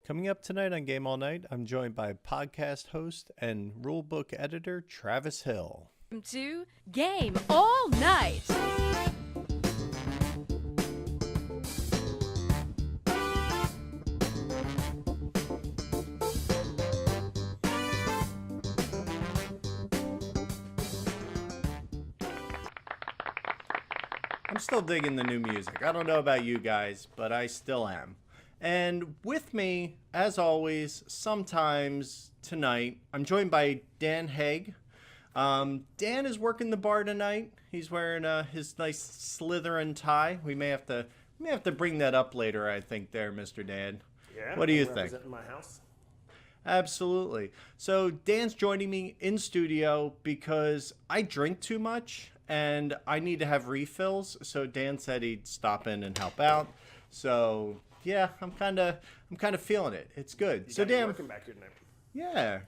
Coming up tonight on Game All Night, I'm joined by podcast host and rulebook editor Travis Hill. Welcome to Game All Night. I'm still digging the new music. I don't know about you guys, but I still am. And with me, as always, sometimes tonight, I'm joined by Dan Haig. Dan is working the bar tonight. He's wearing his nice Slytherin tie. We may have to bring that up later, I think, there, Mr. Dan. Yeah. What do you think? In my house. Absolutely. So Dan's joining me in studio because I drink too much and I need to have refills. So Dan said he'd stop in and help out. So yeah, I'm kind of feeling it. It's good. So Dan, working back here tonight.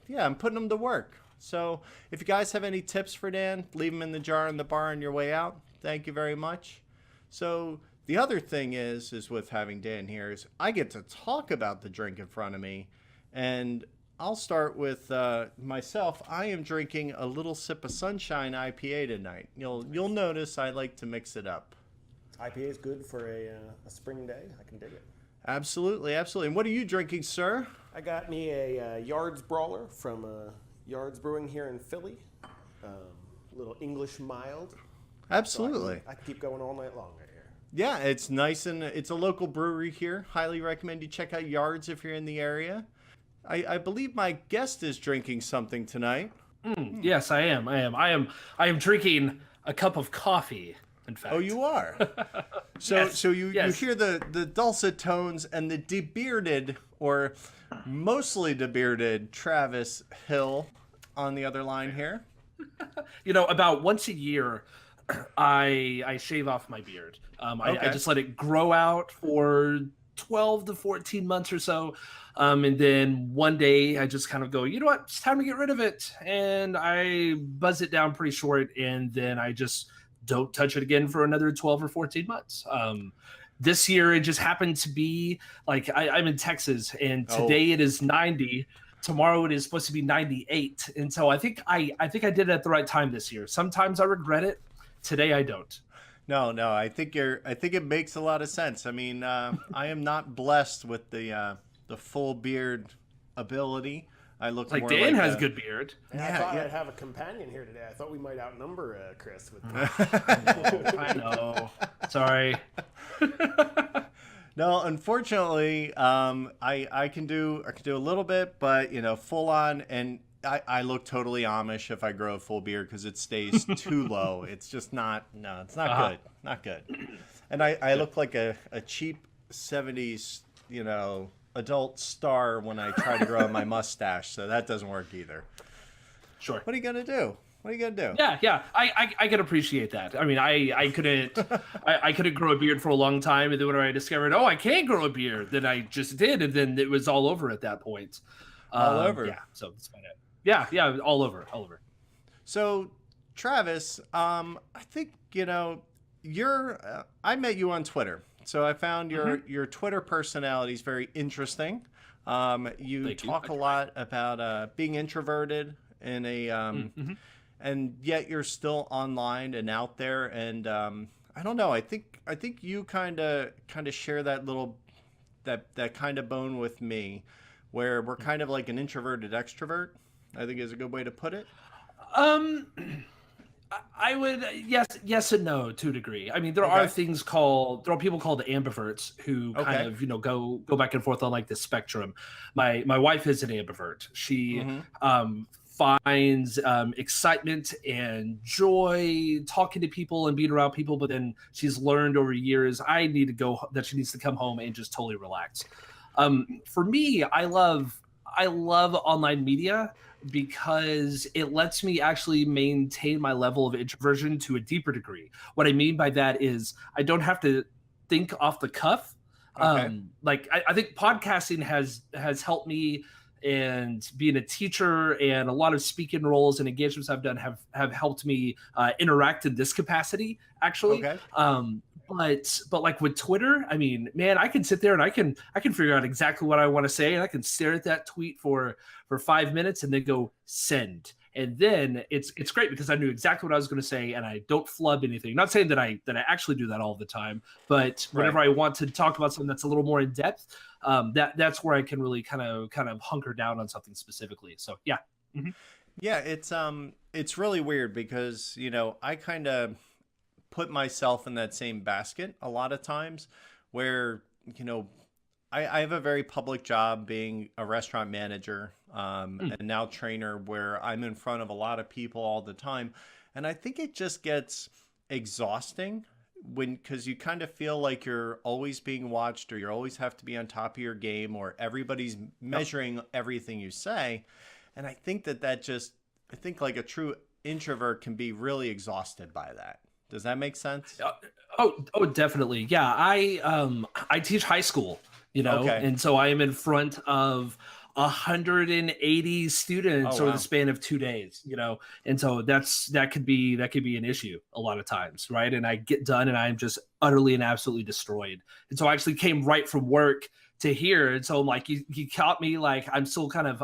yeah, I'm putting him to work. So if you guys have any tips for Dan, leave them in the jar in the bar on your way out. Thank you very much. So the other thing is with having Dan here is I get to talk about the drink in front of me, and I'll start with myself. I am drinking a Little Sip of Sunshine IPA tonight. You'll notice I like to mix it up. IPA is good for a spring day. I can dig it. Absolutely. And what are you drinking, sir? I got me a Yards Brawler from Yards Brewing here in Philly. Little English mild. Absolutely. So I can keep going all night long right here. Yeah, it's nice, and it's a local brewery here. Highly recommend you check out Yards if you're in the area. I believe my guest is drinking something tonight. Yes, I am. I am drinking a cup of coffee. In fact. Oh, you are. So you hear the dulcet tones and the debearded, or mostly debearded, Travis Hill on the other line here. About once a year, I shave off my beard. I just let it grow out for 12 to 14 months or so. And then one day I just kind of go, you know what, it's time to get rid of it. And I buzz it down pretty short, and then I just don't touch it again for another 12 or 14 months. This year, it just happened to be like I'm in Texas, and today it is 90. Tomorrow it is supposed to be 98. And so I think I did it at the right time this year. Sometimes I regret it. Today I don't. No, I think it makes a lot of sense. I mean, I am not blessed with the full beard ability. I look like more Dan like has good beard. And I thought I'd have a companion here today. I thought we might outnumber Chris with I know. Sorry. No, unfortunately, I can do a little bit, but full on, and I look totally Amish if I grow a full beard because it stays too low. It's just not. No, it's not good. Not good. And I look like a cheap 70s, adult star when I try to grow my mustache, so that doesn't work either. Sure. What are you gonna do? Yeah. I can appreciate that. I mean, I couldn't I couldn't grow a beard for a long time, and then when I discovered, I can grow a beard, then I just did, and then it was all over at that point. All over. Yeah. So that's about it. Yeah. All over. So, Travis, I think you're. I met you on Twitter. So I found your Twitter personality is very interesting. You talk a lot about being introverted in a, and yet you're still online and out there. And I don't know. I think you kind of share that little that kind of bone with me, where we're kind of like an introverted extrovert. I think is a good way to put it. I would yes and no to a degree. I mean, there are people called ambiverts who kind of go back and forth on like the spectrum. My wife is an ambivert. She finds excitement and joy talking to people and being around people, but then she's learned over years that she needs to come home and just totally relax. For me, I love online media because it lets me actually maintain my level of introversion to a deeper degree. What I mean by that is I don't have to think off the cuff. I think podcasting has helped me, and being a teacher and a lot of speaking roles and engagements I've done have helped me interact in this capacity, actually. but like with Twitter, I mean, man, I can sit there and I can figure out exactly what I want to say, and I can stare at that tweet for 5 minutes and then go send. And then it's great because I knew exactly what I was going to say, and I don't flub anything. Not saying that I actually do that all the time, but whenever I want to talk about something that's a little more in depth, that's where I can really kind of hunker down on something specifically. So yeah. Mm-hmm. Yeah, it's really weird because, you know, I kind of put myself in that same basket a lot of times where, you know, I have a very public job being a restaurant manager, and now trainer, where I'm in front of a lot of people all the time. And I think it just gets exhausting because you kind of feel like you're always being watched, or you always have to be on top of your game, or everybody's measuring everything you say. And I think I think like a true introvert can be really exhausted by that. Does that make sense? Oh, definitely. Yeah. I teach high school, you know, and so I am in front of 180 students over the span of 2 days, you know, and so that could be an issue a lot of times, right? And I get done and I'm just utterly and absolutely destroyed. And so I actually came right from work to here, and so I'm like, you caught me like I'm still kind of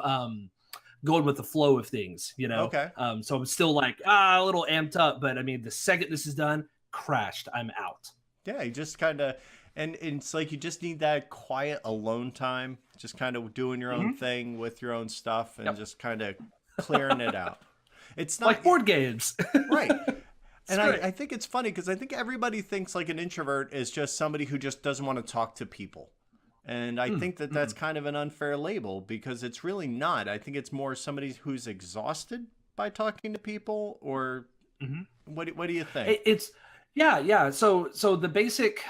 going with the flow of things, you know. So I'm still like a little amped up, but I mean, the second this is done, crashed, I'm out. Yeah, you just kind of, and it's like you just need that quiet alone time, just kind of doing your own thing with your own stuff, and just kind of clearing it out. It's not like board games. Right. And I think it's funny because I think everybody thinks like an introvert is just somebody who just doesn't want to talk to people. And I think that that's kind of an unfair label because it's really not. I think it's more somebody who's exhausted by talking to people, or what do you think? Yeah. So the basic,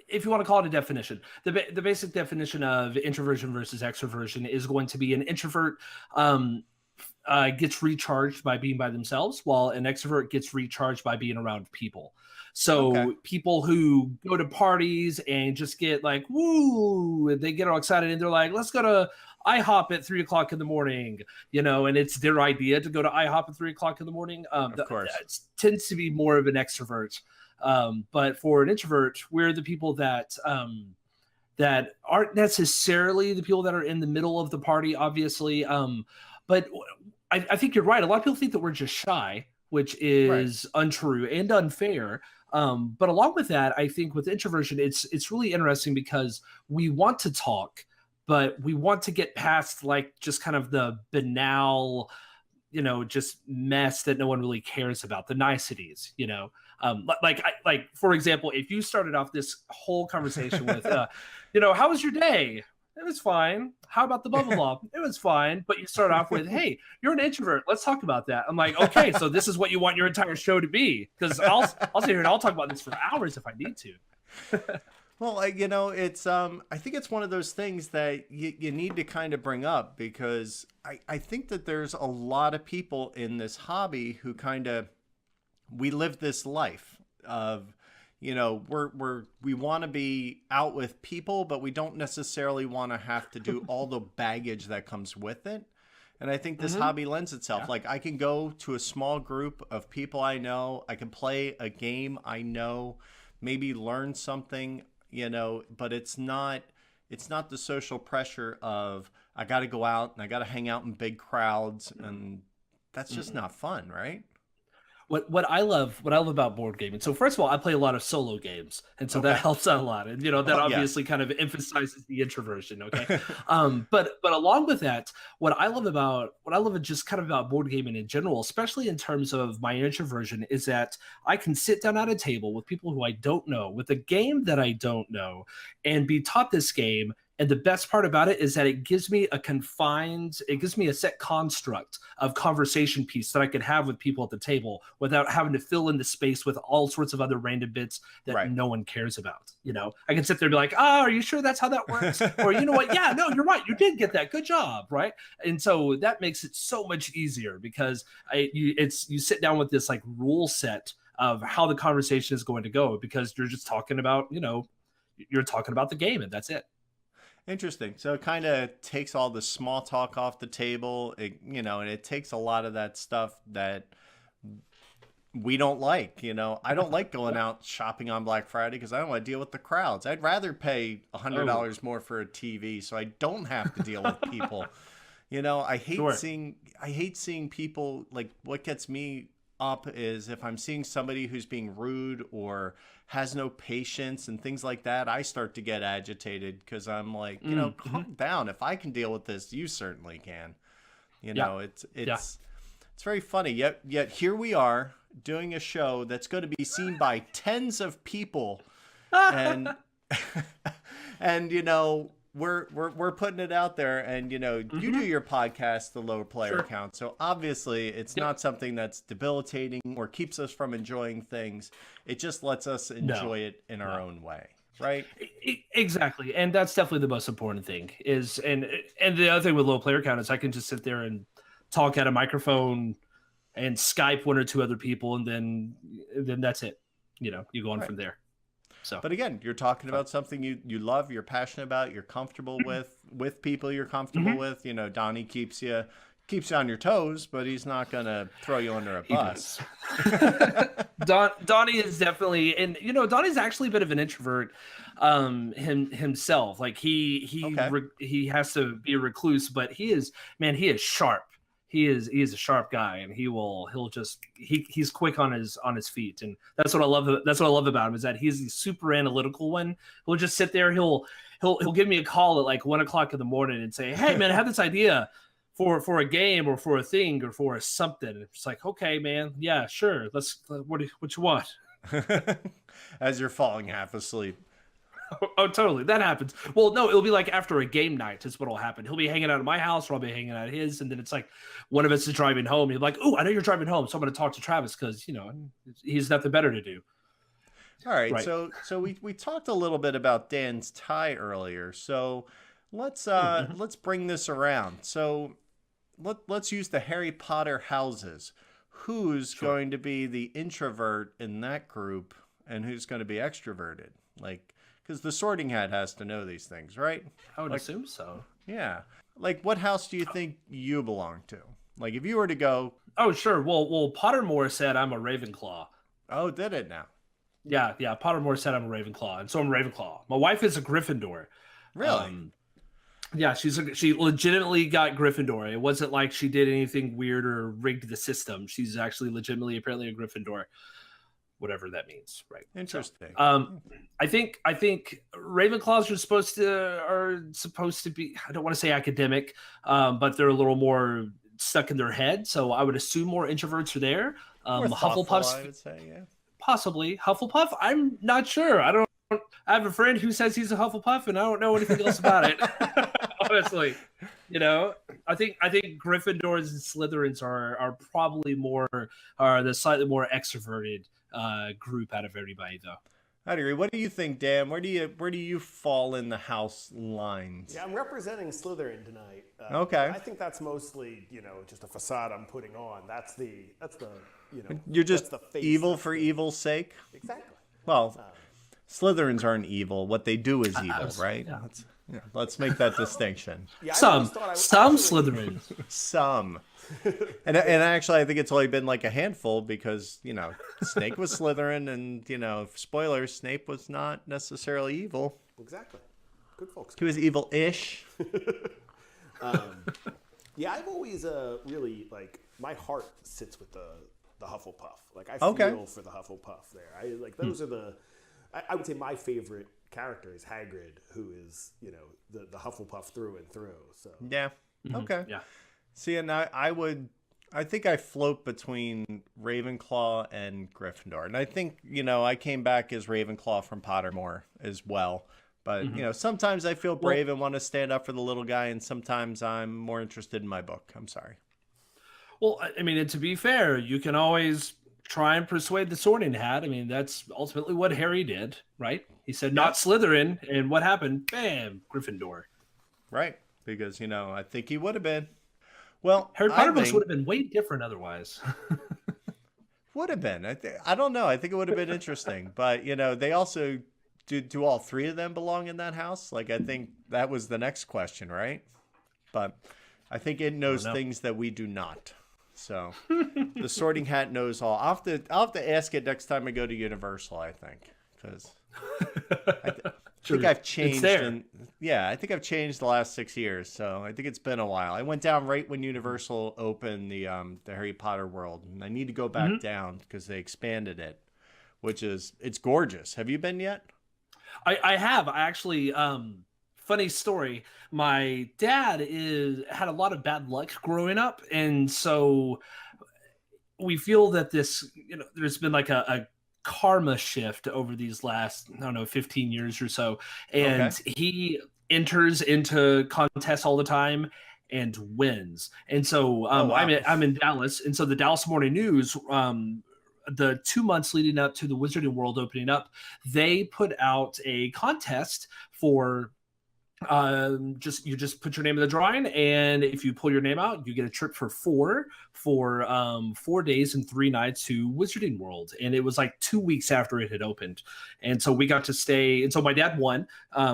if you want to call it a definition, the basic definition of introversion versus extroversion is going to be an introvert gets recharged by being by themselves, while an extrovert gets recharged by being around people. So people who go to parties and just get like, woo, they get all excited and they're like, let's go to IHOP at 3:00 in the morning, you know, and it's their idea to go to IHOP at 3:00 in the morning. Of course. That tends to be more of an extrovert. But for an introvert, we're the people that aren't necessarily the people that are in the middle of the party, obviously. But I think you're right. A lot of people think that we're just shy, which is untrue and unfair. But along with that, I think with introversion, it's really interesting because we want to talk, but we want to get past like just kind of the banal, you know, just mess that no one really cares about, the niceties, you know. Like for example, if you started off this whole conversation with, you know, how was your day? It was fine. How about the blah, blah, blah? It was fine. But you start off with, hey, you're an introvert. Let's talk about that. I'm like, okay, so this is what you want your entire show to be. Because I'll sit here and I'll talk about this for hours if I need to. Well, you know, it's I think it's one of those things that you need to kind of bring up because I think that there's a lot of people in this hobby who kind of, we live this life of, you know, we want to be out with people, but we don't necessarily want to have to do all the baggage that comes with it. And I think this hobby lends itself. Like I can go to a small group of people I know, I can play a game I know, maybe learn something, you know, but it's not the social pressure of I got to go out and I got to hang out in big crowds, and that's just not fun, right? What I love about board gaming. So first of all, I play a lot of solo games, and so that helps out a lot. And you know that obviously kind of emphasizes the introversion. Okay, but along with that, what I love just kind of about board gaming in general, especially in terms of my introversion, is that I can sit down at a table with people who I don't know, with a game that I don't know, and be taught this game. And the best part about it is that it gives me a set construct of conversation piece that I could have with people at the table without having to fill in the space with all sorts of other random bits that no one cares about. You know, I can sit there and be like, are you sure that's how that works? Or, you know what? Yeah, no, you're right. You did get that. Good job. Right. And so that makes it so much easier because you sit down with this like rule set of how the conversation is going to go because you're just talking about, you know, you're talking about the game and that's it. Interesting. So it kind of takes all the small talk off the table, you know, and it takes a lot of that stuff that we don't like. I don't like going out shopping on Black Friday because I don't want to deal with the crowds. I'd rather pay $100 more for a TV so I don't have to deal with people. I hate seeing people. Like, what gets me up is if I'm seeing somebody who's being rude or has no patience and things like that, I start to get agitated because I'm like, calm down. If I can deal with this, you certainly can. It's very funny. Yet here we are doing a show that's going to be seen by tens of people, and we're putting it out there, and you do your podcast, the Low Player Count. So obviously it's not something that's debilitating or keeps us from enjoying things. It just lets us enjoy it in our own way. Right. Exactly. And that's definitely the most important thing is, and the other thing with Low Player Count is I can just sit there and talk at a microphone and Skype one or two other people. And then that's it. You go on from there. So, but again, you're talking about something you love, you're passionate about, you're comfortable with people you're comfortable with. Donnie keeps you on your toes, but he's not going to throw you under a bus. Donnie is definitely, and Donnie's actually a bit of an introvert himself. Like he has to be a recluse, but he is sharp. He is a sharp guy, and he's quick on his feet, and that's what I love. That's what I love about him is that he's the super analytical one. He'll just sit there. He'll give me a call at like 1:00 in the morning and say, "Hey man, I have this idea for a game or for a thing or for something." It's like, okay, man, yeah, sure. What you want? As you're falling half asleep. Oh, totally. That happens. Well, no, it'll be like after a game night is what'll happen. He'll be hanging out at my house, or I'll be hanging out at his, and then it's like one of us is driving home. He's like, "Oh, I know you're driving home, so I'm going to talk to Travis because he's nothing better to do." All right. So we talked a little bit about Dan's tie earlier. So let's bring this around. So let's use the Harry Potter houses. Who's going to be the introvert in that group, and who's going to be extroverted? Because the Sorting Hat has to know these things, right? I would assume so. Yeah. What house do you think you belong to? If you were to go... Oh, sure. Well, Pottermore said I'm a Ravenclaw. Oh, did it now? Yeah. Pottermore said I'm a Ravenclaw, and so I'm a Ravenclaw. My wife is a Gryffindor. Really? Yeah, she legitimately got Gryffindor. It wasn't like she did anything weird or rigged the system. She's actually legitimately apparently a Gryffindor. Whatever that means, right? Interesting. So, I think Ravenclaws are supposed to be. I don't want to say academic, but they're a little more stuck in their head. So I would assume more introverts are there. Hufflepuffs, I would say, yeah. Possibly Hufflepuff. I'm not sure. I have a friend who says he's a Hufflepuff, and I don't know anything else about it. Honestly, I think Gryffindors and Slytherins are probably the slightly more extroverted group out of everybody, though. I agree. What do you think, Dan? Where do you fall in the house lines? Yeah, I'm representing Slytherin tonight. Okay. I think that's mostly just a facade I'm putting on. That's the You're just that's the face evil for evil's sake. Exactly. Well, Slytherins aren't evil. What they do is evil, right? Yeah. Let's make that distinction. Yeah, some Slytherins. Some. And actually, I think it's only been like a handful because, Snake was Slytherin and, spoilers, Snape was not necessarily evil. Exactly. Good folks. He was evil-ish. Yeah, I've always really, my heart sits with the Hufflepuff. I feel for the Hufflepuff there. Those are I would say my favorite character is Hagrid, who is, the Hufflepuff through and through. So yeah. Mm-hmm. Okay. Yeah. See, and I think I float between Ravenclaw and Gryffindor. And I think, I came back as Ravenclaw from Pottermore as well. But, sometimes I feel brave and want to stand up for the little guy, and sometimes I'm more interested in my book. I'm sorry. Well, I mean, and to be fair, you can always try and persuade the Sorting Hat. I mean, that's ultimately what Harry did, right? He said, not Slytherin, and what happened? Bam, Gryffindor. Right, because, I think he would have been. Well, Harry Potter books would have been way different otherwise. Would have been. I don't know. I think it would have been interesting. But, they also, do all three of them belong in that house? I think that was the next question, right? But I think it knows things that we do not. So the Sorting Hat knows all. I'll have to ask it next time I go to Universal, I think, because I think I've changed. I think I've changed the last 6 years. So I think it's been a while. I went down right when Universal opened the Harry Potter world, and I need to go back down because they expanded it, it's gorgeous. Have you been yet? I have. I actually, funny story. My dad had a lot of bad luck growing up, and so we feel that this, there's been like a karma shift over these last, 15 years or so, and he enters into contests all the time and wins. And so I'm in Dallas, and so the Dallas Morning News, the 2 months leading up to the Wizarding World opening up, they put out a contest for you just put your name in the drawing, and if you pull your name out, you get a trip for 4 days and 3 nights to Wizarding World. And it was like 2 weeks after it had opened, and so we got to stay, and so my dad won.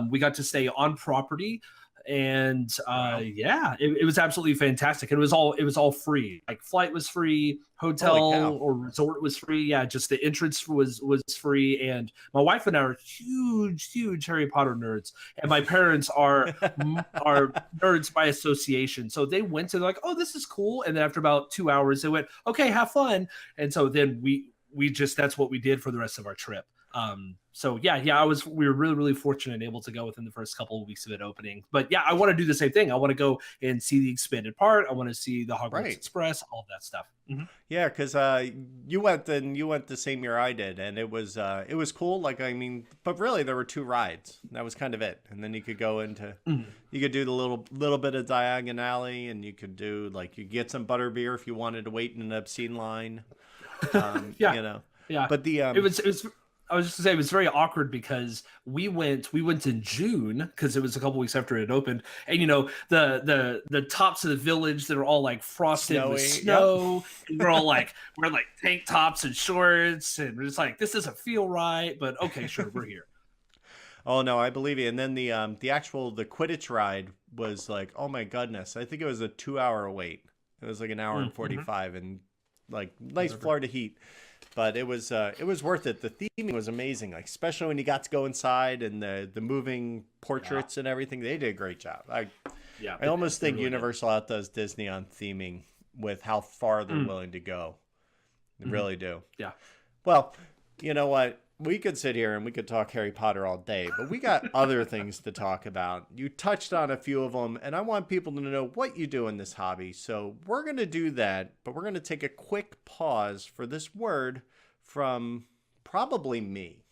We got to stay on property, and it was absolutely fantastic. It was all free. Like, flight was free, hotel or resort was free. Yeah, just the entrance was free. And my wife and I are huge Harry Potter nerds, and my parents are nerds by association. So they went to, like, oh, this is cool. And then after about 2 hours, they went, okay, have fun. And so then we just, that's what we did for the rest of our trip. We were really fortunate and able to go within the first couple of weeks of it opening. But yeah, I want to do the same thing. I want to go and see the expanded part. I want to see the Hogwarts Express, all of that stuff. Mm-hmm. Yeah, because you went the same year I did, and it was cool. Like, I mean, but really there were 2 rides. That was kind of it. And then you could go into you could do the little bit of Diagon Alley, and you could do, like, you get some butterbeer if you wanted to wait in an obscene line. Yeah. But it was. I was just gonna say, it was very awkward because we went in June, because it was a couple weeks after it opened, and the tops of the village that are all like frosted Snowy, with snow, and we're all like wearing like tank tops and shorts, and we're just like, this doesn't feel right, but okay, sure, we're here. Oh no, I believe you. And then the Quidditch ride was like, oh my goodness, I think it was a 2-hour wait. It was like an hour and 45, and like nice Florida heat. But it was worth it. The theming was amazing, like, especially when you got to go inside and the moving portraits and everything. They did a great job. I almost think really Universal outdoes Disney on theming with how far they're willing to go. They really do. Yeah. Well, you know what? We could sit here and we could talk Harry Potter all day, but we got other things to talk about. You touched on a few of them, and I want people to know what you do in this hobby. So we're going to do that, but we're going to take a quick pause for this word from probably me.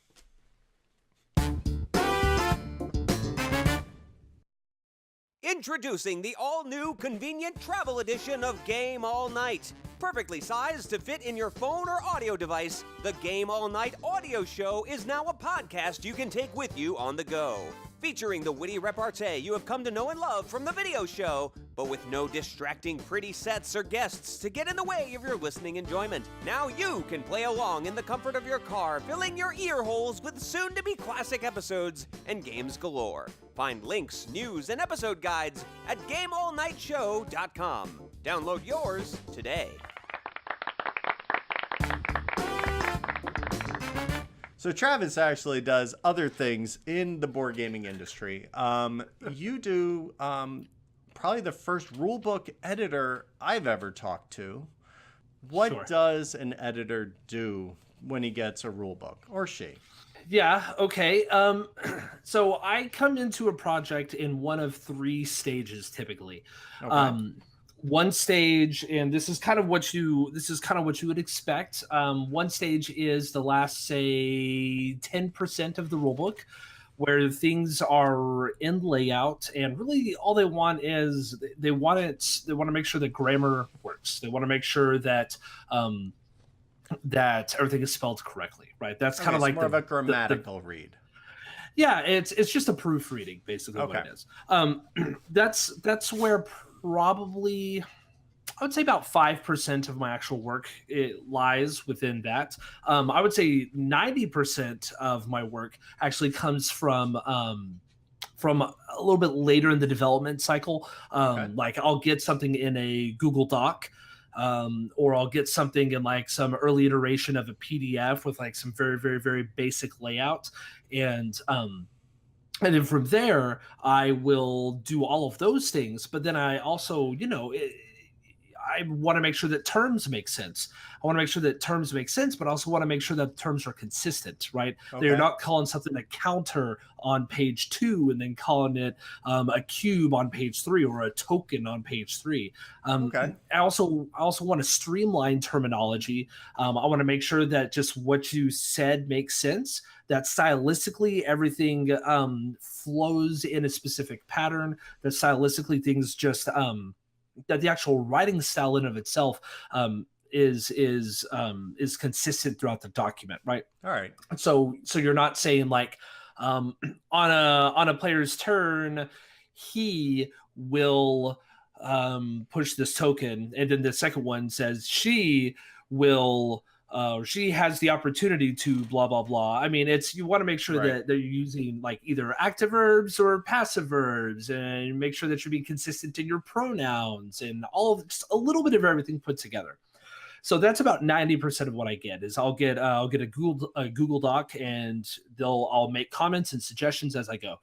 Introducing the all-new convenient travel edition of Game All Nite. Perfectly sized to fit in your phone or audio device, the Game All Nite audio show is now a podcast you can take with you on the go. Featuring the witty repartee you have come to know and love from the video show, but with no distracting pretty sets or guests to get in the way of your listening enjoyment. Now you can play along in the comfort of your car, filling your ear holes with soon-to-be classic episodes and games galore. Find links, news, and episode guides at GameAllNightShow.com. Download yours today. So Travis actually does other things in the board gaming industry. You do probably the first rulebook editor I've ever talked to. What does an editor do when he gets a rulebook, or she? Yeah, okay. So I come into a project in one of 3 stages typically. Okay. One stage, and this is kind of what you would expect. One stage is the last, say, 10% of the rulebook, where things are in layout, and really all they want is they want to make sure that grammar works. They want to make sure that that everything is spelled correctly, right? That's kind of like more of a grammatical read. Yeah, it's just a proofreading, basically what it is. That's where probably I would say about 5% of my actual work lies within that. I would say 90% of my work actually comes from a little bit later in the development cycle. Like, I'll get something in a Google Doc, or I'll get something in like some early iteration of a PDF with like some very, very, very basic layout. And then from there, I will do all of those things. But then I also, I want to make sure that terms make sense. I want to make sure that terms make sense, but also want to make sure that terms are consistent, right? Okay. They're not calling something a counter on page 2 and then calling it a cube on page 3 or a token on page 3. Okay. I also want to streamline terminology. I want to make sure that just what you said makes sense, that stylistically everything flows in a specific pattern, that stylistically things just that the actual writing style in of itself is consistent throughout the document, right? All right. So you're not saying like on a player's turn he will push this token, and then the second one says she will she has the opportunity to blah blah blah. I mean, you want to make sure that they're using like either active verbs or passive verbs, and make sure that you're being consistent in your pronouns and all of just a little bit of everything put together. So that's about 90% of what I get. Is I'll get a Google Doc, and I'll make comments and suggestions as I go.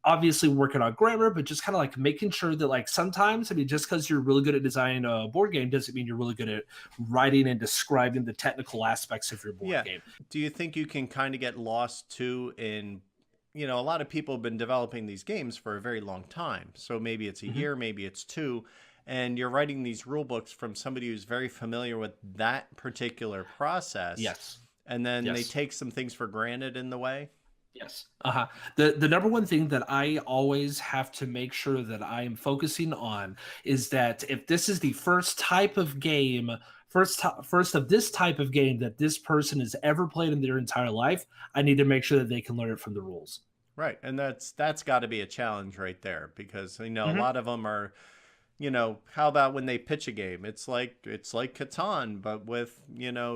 Obviously working on grammar, but just kind of like making sure that like sometimes, I mean, just because you're really good at designing a board game doesn't mean you're really good at writing and describing the technical aspects of your board game. Do you think you can kind of get lost too in, a lot of people have been developing these games for a very long time. So maybe it's a year, maybe it's 2, and you're writing these rule books from somebody who's very familiar with that particular process. Yes. And then they take some things for granted in the way. Yes. The number one thing that I always have to make sure that I am focusing on is that if this is the first of this type of game that this person has ever played in their entire life, I need to make sure that they can learn it from the rules. Right. And that's got to be a challenge right there, because a lot of them are, how about when they pitch a game? It's like Catan, but with,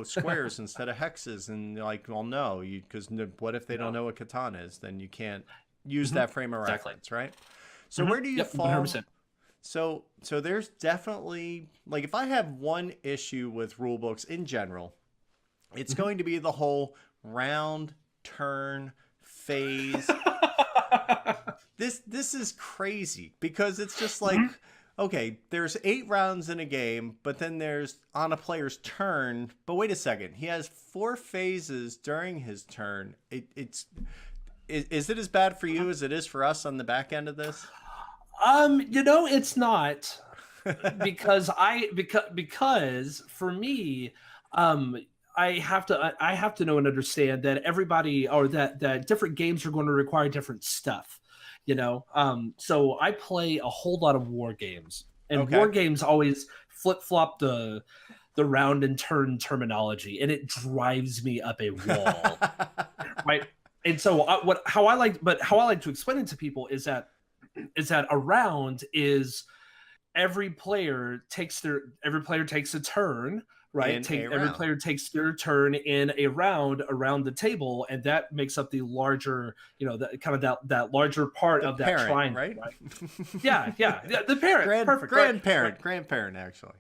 squares instead of hexes. And like, well, no, because what if they don't know what Catan is? Then you can't use that frame of reference, right? So where do you fall? 100%. So there's definitely, like, if I have one issue with rule books in general, it's going to be the whole round, turn, phase. This is crazy, because it's just like, okay, there's 8 rounds in a game, but then there's on a player's turn. But wait a second, he has 4 phases during his turn. Is it as bad for you as it is for us on the back end of this? It's not, because for me, I have to know and understand that everybody, or that different games are going to require different stuff. So I play a whole lot of war games, and war games always flip-flop the round and turn terminology, and it drives me up a wall. Right. And so how I like to explain it to people is that a round is every player takes a turn. Right. Every player takes their turn in a round around the table, and that makes up the larger, that larger part of that triangle, right? Yeah. The parent, grandparent, actually.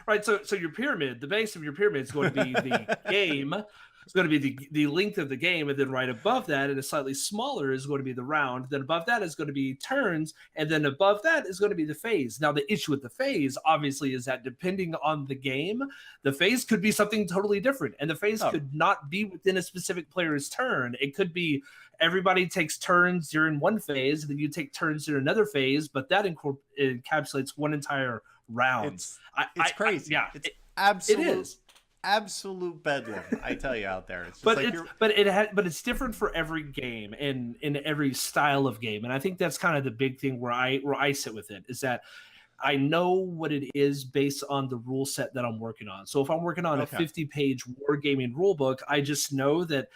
Right. So your pyramid, the base of your pyramid is going to be the game. It's going to be the length of the game, and then right above that, and a slightly smaller, is going to be the round. Then above that is going to be turns, and then above that is going to be the phase. Now, the issue with the phase, obviously, is that depending on the game, the phase could be something totally different, and the phase could not be within a specific player's turn. It could be everybody takes turns during one phase, and then you take turns during another phase, but that encapsulates one entire round. It's crazy. It's absolute. It is. Absolute bedlam, I tell you, out there. It's just but it's different for every game and in every style of game, and I think that's kind of the big thing where I sit with it, is that I know what it is based on the rule set that I'm working on. So if I'm working on a 50-page wargaming rule book, I just know that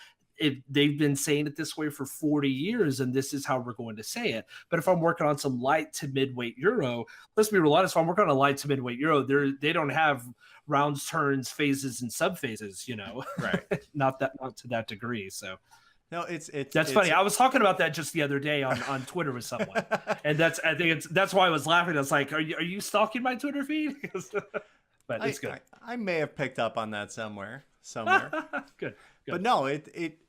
they've been saying it this way for 40 years, and this is how we're going to say it. But if I'm working on some light to midweight Euro, let's be real honest, if I'm working on a light to midweight Euro, they don't have rounds, turns, phases, and subphases, right? not to that degree. So No, That's funny. I was talking about that just the other day on Twitter with someone, and that's why I was laughing. I was like, "Are you stalking my Twitter feed?" But it's good. I may have picked up on that somewhere. Good. But no, it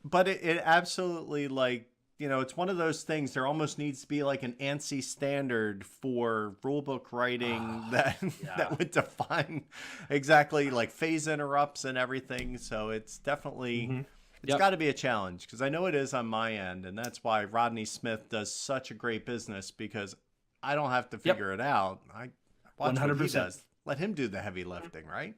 absolutely, like, you know, it's one of those things. There almost needs to be like an ANSI standard for rulebook writing that would define exactly like phase interrupts and everything. So it's definitely it's got to be a challenge, because I know it is on my end, and that's why Rodney Smith does such a great business, because I don't have to figure it out. I watch 100%. What he does. Let him do the heavy lifting, right?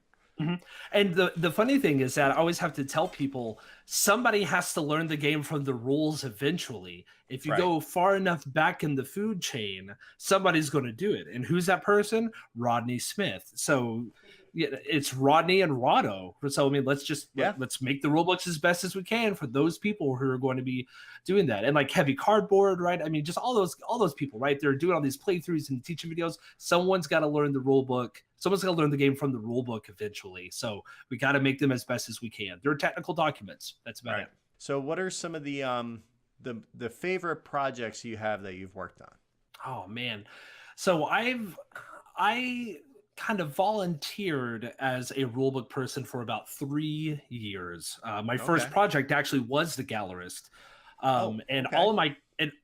And the funny thing is that I always have to tell people, somebody has to learn the game from the rules eventually. If you go far enough back in the food chain, somebody's going to do it. And who's that person? Rodney Smith. So it's Rodney and Rado. So, I mean, let's make the rule books as best as we can for those people who are going to be doing that. And like Heavy Cardboard, right? I mean, just all those people, right? They're doing all these playthroughs and teaching videos. Someone's got to learn the rule book. Someone's got to learn the game from the rule book eventually. So we got to make them as best as we can. They're technical documents. That's about it. So what are some of the favorite projects you have that you've worked on? Oh man. So I kind of volunteered as a rulebook person for about 3 years. My first project actually was the Gallerist. And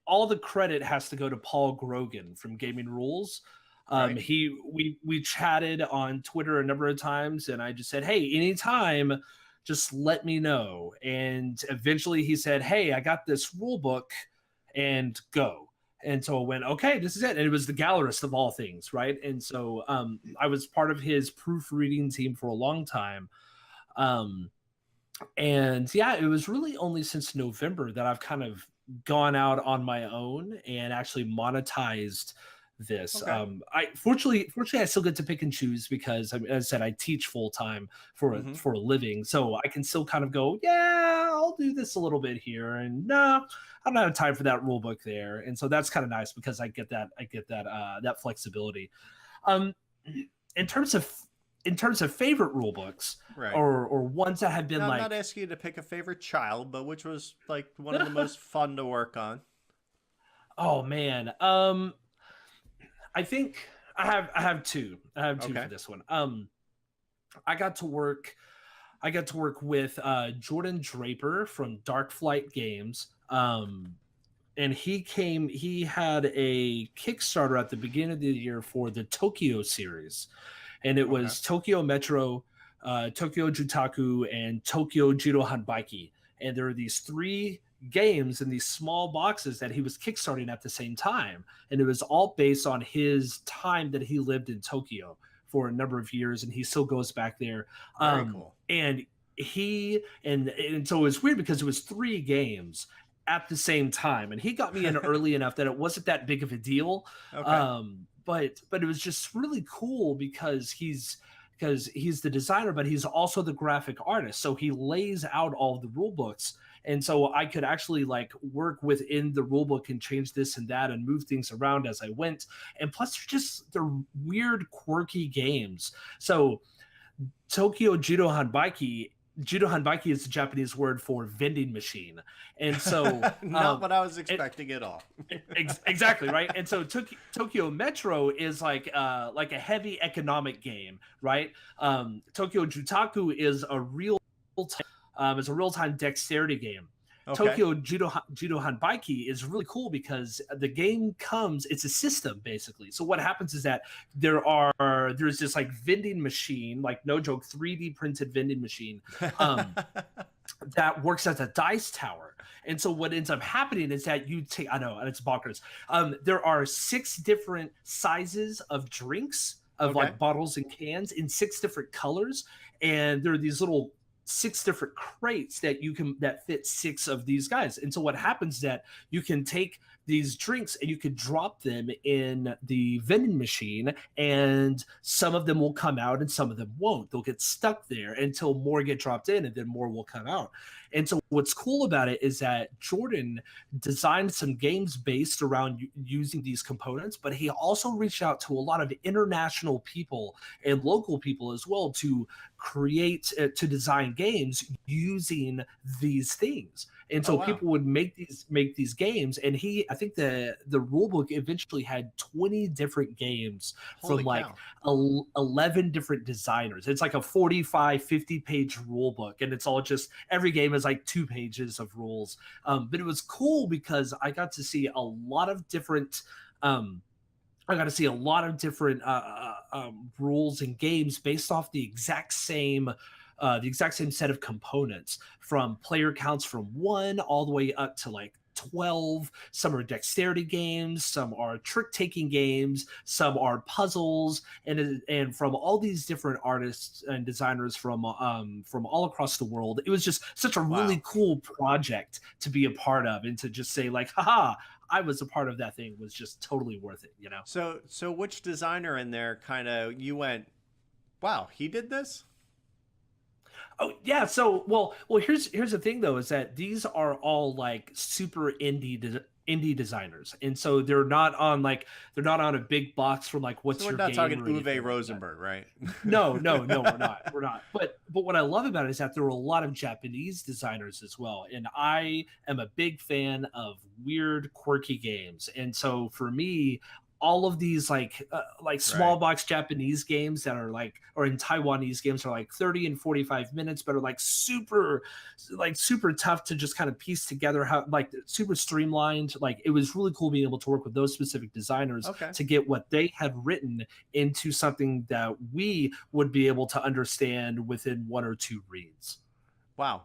all the credit has to go to Paul Grogan from Gaming Rules. We chatted on Twitter a number of times, and I just said, hey, anytime, just let me know. And eventually he said, hey, I got this rule book, and go. And so I went, okay, this is it. And it was the Gallerist of all things, right? And so I was part of his proofreading team for a long time. And yeah, it was really only since November that I've kind of gone out on my own and actually monetized this. I fortunately I still get to pick and choose, because as I said, I teach full time for a living, so I can still kind of go, yeah, I'll do this a little bit here, and no, I don't have time for that rule book there. And so that's kind of nice, because I get that flexibility. In terms of favorite rule books, or ones that have been I'm not asking you to pick a favorite child, but which was like one of the most fun to work on? Oh man. I think I have two. I have two for this one. I got to work with Jordan Draper from Dark Flight Games. And he had a Kickstarter at the beginning of the year for the Tokyo series. And it was Tokyo Metro, Tokyo Jutaku, and Tokyo Jiro Hanbaiki. And there are these 3 games in these small boxes that he was kickstarting at the same time, and it was all based on his time that he lived in Tokyo for a number of years, and he still goes back there. Very cool. And so it was weird, because it was 3 games at the same time, and he got me in early enough that it wasn't that big of a deal. But it was just really cool, because he's the designer, but he's also the graphic artist, so he lays out all the rule books. And so I could actually like work within the rulebook and change this and that and move things around as I went. And plus, they're weird, quirky games. So Tokyo Jiro Hanbaiki is the Japanese word for vending machine. And so not what I was expecting at all. Exactly, right? And so Tokyo Metro is like a heavy economic game, right? Tokyo Jutaku is a real-time dexterity game. Tokyo Jiro Hanbaiki is really cool, because the game it's a system basically. So what happens is that there's this like vending machine, like no joke, 3D printed vending machine that works as a dice tower. And so what ends up happening is that I know, and it's bonkers. There are 6 different sizes of drinks, like bottles and cans, in 6 different colors, and there are these little 6 different crates that fit 6 of these guys. And so what happens is that you can take these drinks and you could drop them in the vending machine, and some of them will come out and some of them won't. They'll get stuck there until more get dropped in, and then more will come out. And so what's cool about it is that Jordan designed some games based around using these components, but he also reached out to a lot of international people and local people as well to design games using these things. And so people would make these games, and I think the rule book eventually had 20 different games Holy from cow. 11 different designers. It's like a 45, 50 page rule book, and it's all just every game is like 2 pages of rules. But it was cool because I got to see a lot of different rules and games based off the exact same set of components, from player counts from 1 all the way up to like 12. Some are dexterity games, some are trick taking games, some are puzzles, and from all these different artists and designers from all across the world. It was just such a really cool project to be a part of, and to just say like, haha, I was a part of that thing was just totally worth it, you know? So which designer in there kind of you went, wow, he did this? Oh yeah, so well here's the thing though, is that these are all like super indie designers, and so they're not on a big box from like what's so your we're not game talking or anything Uwe like Rosenberg, right? No, we're not. But what I love about it is that there were a lot of Japanese designers as well, and I am a big fan of weird, quirky games, and so for me, all of these like small box Japanese games that are like, or in Taiwanese games are like 30 and 45 minutes, but are like super tough to just kind of piece together, how like super streamlined. Like it was really cool being able to work with those specific designers to get what they had written into something that we would be able to understand within 1 or 2 reads. Wow,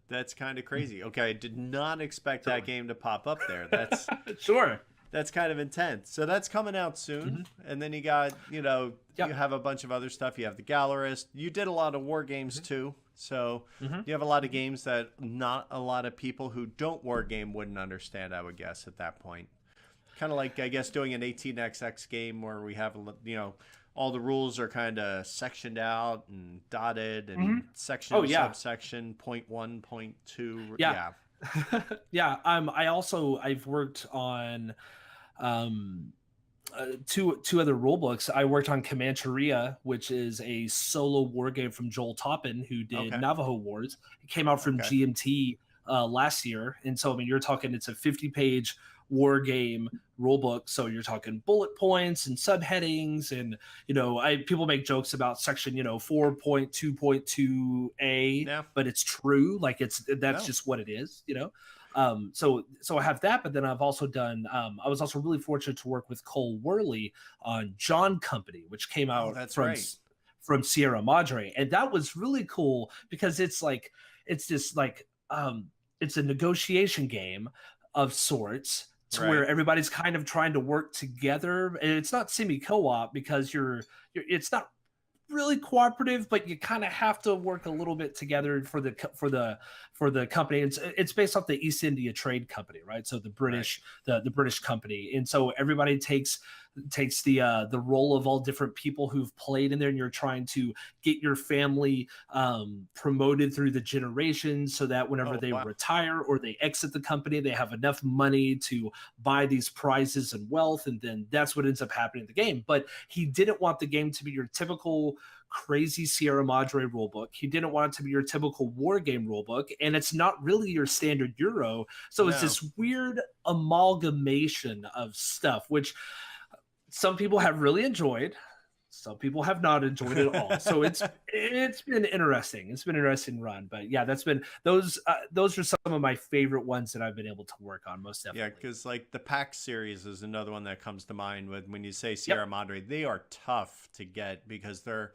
that's kind of crazy. Okay, I did not expect that game to pop up there. That's sure. That's kind of intense. So that's coming out soon. And then you got, you have a bunch of other stuff. You have the Gallerist. You did a lot of war games too. So you have a lot of games that not a lot of people who don't war game wouldn't understand, I would guess, at that point. Kind of like, I guess, doing an 18xx game where we have, all the rules are kind of sectioned out and dotted and section, subsection, point 1, point 2. Yeah. Yeah. I've worked on two other rule books. I worked on Comancheria, which is a solo war game from Joel Toppin, who did Navajo Wars. It came out from GMT last year, and so I mean, you're talking it's a 50-page war game rule book, so you're talking bullet points and subheadings, and people make jokes about section 4.2.2a, but it's true, like that's just what it is. So I have that, but then I've also done I was also really fortunate to work with Cole Worley on John Company, which came out from Sierra Madre, and that was really cool because it's a negotiation game of sorts, where everybody's kind of trying to work together, and it's not semi-co-op because it's not really cooperative, but you kind of have to work a little bit together for the company. It's based off the East India Trade Company, right? So the British the British company, and so everybody takes the role of all different people who've played in there, and you're trying to get your family promoted through the generations, so that whenever they retire or they exit the company, they have enough money to buy these prizes and wealth, and then that's what ends up happening in the game. But he didn't want the game to be your typical crazy Sierra Madre rulebook. He didn't want it to be your typical war game rulebook, and it's not really your standard Euro. So it's this weird amalgamation of stuff, which some people have really enjoyed, some people have not enjoyed it at all. So it's been interesting. It's been an interesting run, but yeah, those are some of my favorite ones that I've been able to work on, most definitely. Yeah, because like the PAX series is another one that comes to mind when you say Sierra Madre. They are tough to get because they're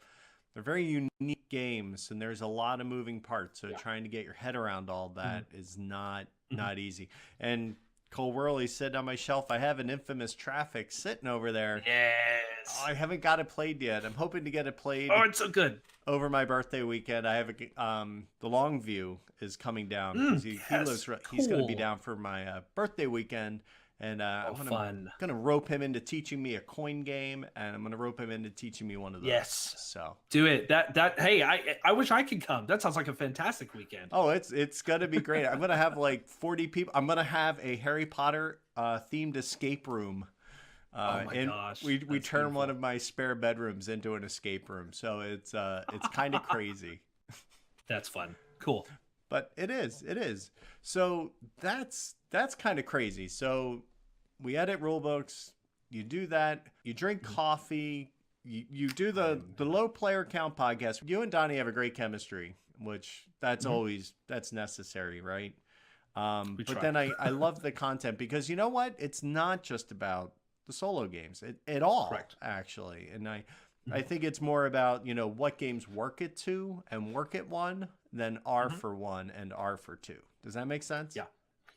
very unique games, and there's a lot of moving parts. So trying to get your head around all that is not easy. And Cole Worley's sitting on my shelf. I have an Infamous Traffic sitting over there. Yes. I haven't got it played yet. I'm hoping to get it played. Oh, it's so good. Over my birthday weekend. I have the Longview is coming down because he lives. Cool. He's going to be down for my birthday weekend, and I'm going to rope him into teaching me a coin game, and I'm going to rope him into teaching me one of those. Yes. So do it. Hey, I wish I could come. That sounds like a fantastic weekend. Oh, it's going to be great. I'm going to have like 40 people. I'm going to have a Harry Potter themed escape room. Oh my gosh. We turn one of my spare bedrooms into an escape room. So it's kind of crazy. That's fun. Cool. but it is. So that's kind of crazy. So we edit rule books. You do that. You drink coffee. You do the low player count podcast. You and Donnie have a great chemistry, which that's always that's necessary, right? But then I love the content because you know what? It's not just about the solo games at all, Correct. actually. And I think it's more about, you know, what games work at 2 and work at 1 than are for 1 and are for 2. Does that make sense? Yeah.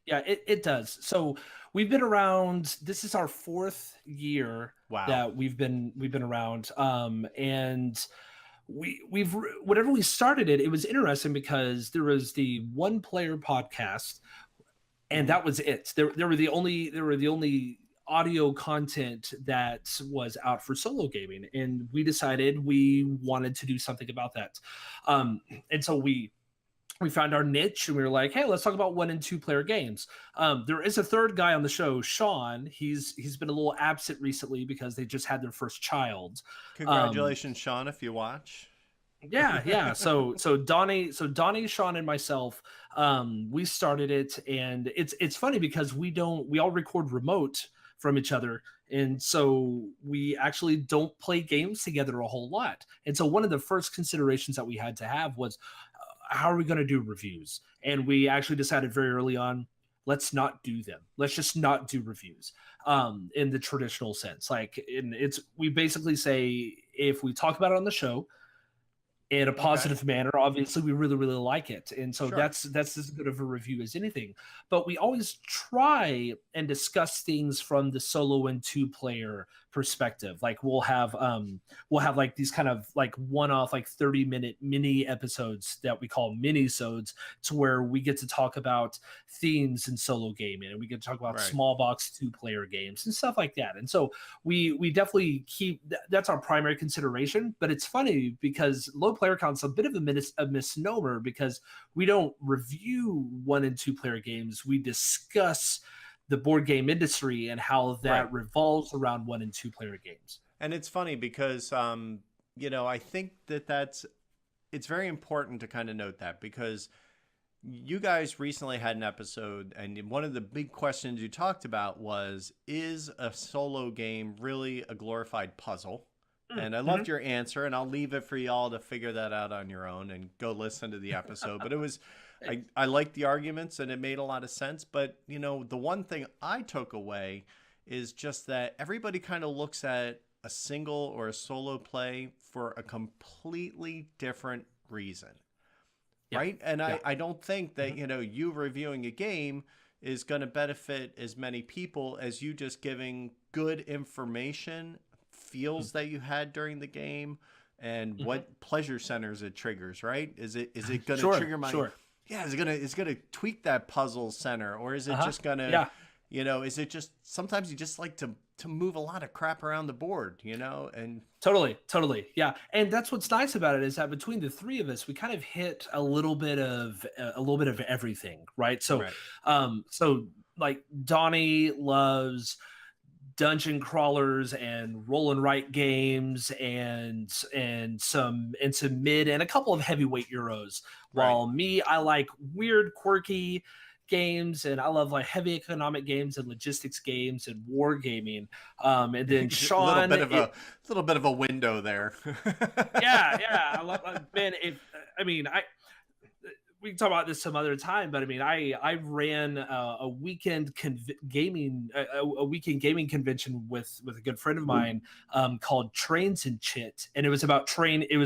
Yeah, it does. So we've been around. This is our 4th year that we've been around. And we've whenever we started it, it was interesting because there was the one player podcast, and that was it. They were the only audio content that was out for solo gaming, and we decided we wanted to do something about that. And so we found our niche, and we were like, hey, let's talk about 1 and 2 player games. There is a third guy on the show, Sean. He's been a little absent recently because they just had their first child. Congratulations, Sean, if you watch. Yeah. So Donnie, Sean, and myself, we started it, and it's funny because we all record remote from each other, and so we actually don't play games together a whole lot. And so one of the first considerations that we had to have was, how are we going to do reviews? And we actually decided very early on, let's not do them. Let's just not do reviews in the traditional sense. We basically say, if we talk about it on the show in a positive manner, obviously we really, really like it. And so that's as good of a review as anything. But we always try and discuss things from the solo and 2 player perspective. Like we'll have like these kind of like one-off, like 30-minute mini episodes that we call mini-sodes, to where we get to talk about themes in solo gaming, and we get to talk about small box 2-player games and stuff like that. And so we definitely keep that's our primary consideration. But it's funny because low player count's a bit of a misnomer, because we don't review 1 and 2 player games. We discuss the board game industry and how that revolves around 1 and 2 player games. And it's funny because, you know, I think it's very important to kind of note that, because you guys recently had an episode, and one of the big questions you talked about was, is a solo game really a glorified puzzle? And I loved your answer, and I'll leave it for y'all to figure that out on your own and go listen to the episode. But it was, I liked the arguments, and it made a lot of sense. But, you know, the one thing I took away is just that everybody kind of looks at a single or a solo play for a completely different reason. Right? And I don't think that, you know, you reviewing a game is going to benefit as many people as you just giving good information, feels that you had during the game, and what pleasure centers it triggers, right? Is it going to trigger my is it gonna tweak that puzzle center, or is it just gonna you know, is it just sometimes you just like to move a lot of crap around the board, you know? And totally yeah. And that's what's nice about it, is that between the 3 of us, we kind of hit a little bit of everything, right? So so like Donnie loves dungeon crawlers and roll and write games and some mid and a couple of heavyweight Euros. While me, I like weird, quirky games, and I love like heavy economic games and logistics games and war gaming. And then Sean, a little bit of a window there. yeah. I love, man. We can talk about this some other time, but I mean, I ran a weekend gaming convention with a good friend of mine called Trains and Chit, and it was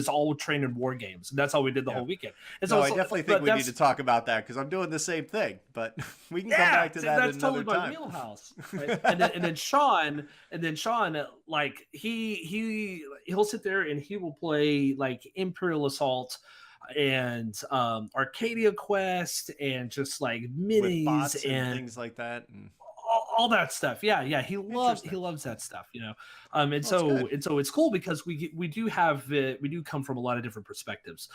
all train and war games, and that's all we did the whole weekend. And so I definitely think we need to talk about that, because I'm doing the same thing, but we can come back to that that's another totally time. My wheelhouse. Right? and then Sean, like he'll sit there and he will play like Imperial Assault and Arcadia Quest and just like minis with bots and things like that, and all that stuff. Yeah, he loves that stuff, you know. And so it's cool because we do come from a lot of different perspectives,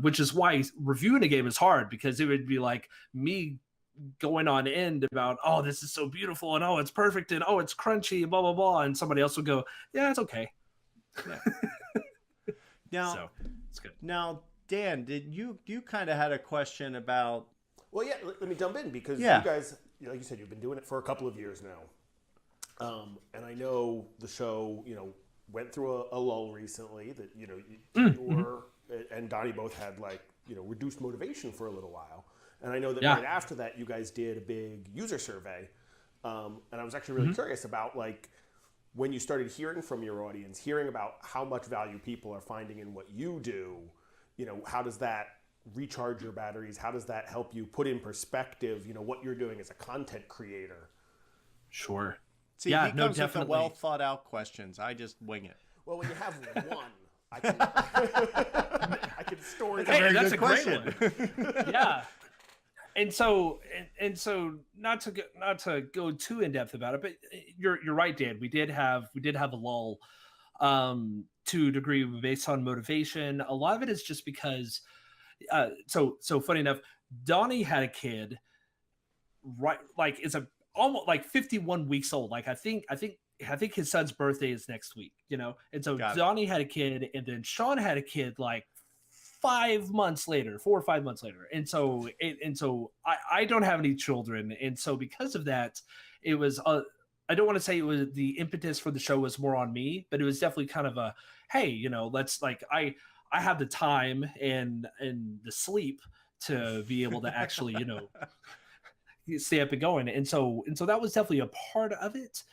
which is why reviewing a game is hard, because it would be like me going on end about, oh, this is so beautiful, and oh, it's perfect, and oh, it's crunchy, and blah blah blah, and somebody else would go, yeah, it's okay. Now so it's good. Now, Dan, did you kind of had a question about? Well, yeah. Let me jump in because Yeah. you guys, like you said, you've been doing it for a couple of years now, and I know the show, went through a lull recently. That you were and Donnie both had reduced motivation for a little while, and I know that right after that, you guys did a big user survey, and I was actually really curious about when you started hearing from your audience, hearing about how much value people are finding in what you do. How does that recharge your batteries? How does that help you put in perspective, what you're doing as a content creator? Sure. See, he comes with the well thought out questions. I just wing it. Well, when you have one, I can store it. Hey, that's a great one. Yeah. And so not to go too in depth about it, but you're right, Dan. We did have a lull to a degree based on motivation. A lot of it is just because so funny enough, Donnie had a kid, right? Like it's almost 51 weeks old. Like I think his son's birthday is next week, and so Donnie had a kid, and then Sean had a kid 4 or 5 months later, and so I don't have any children, and so because of that, it was I don't want to say it was the impetus for the show was more on me, but it was definitely kind of a hey, let's I have the time and the sleep to be able to actually stay up and going, and so that was definitely a part of it.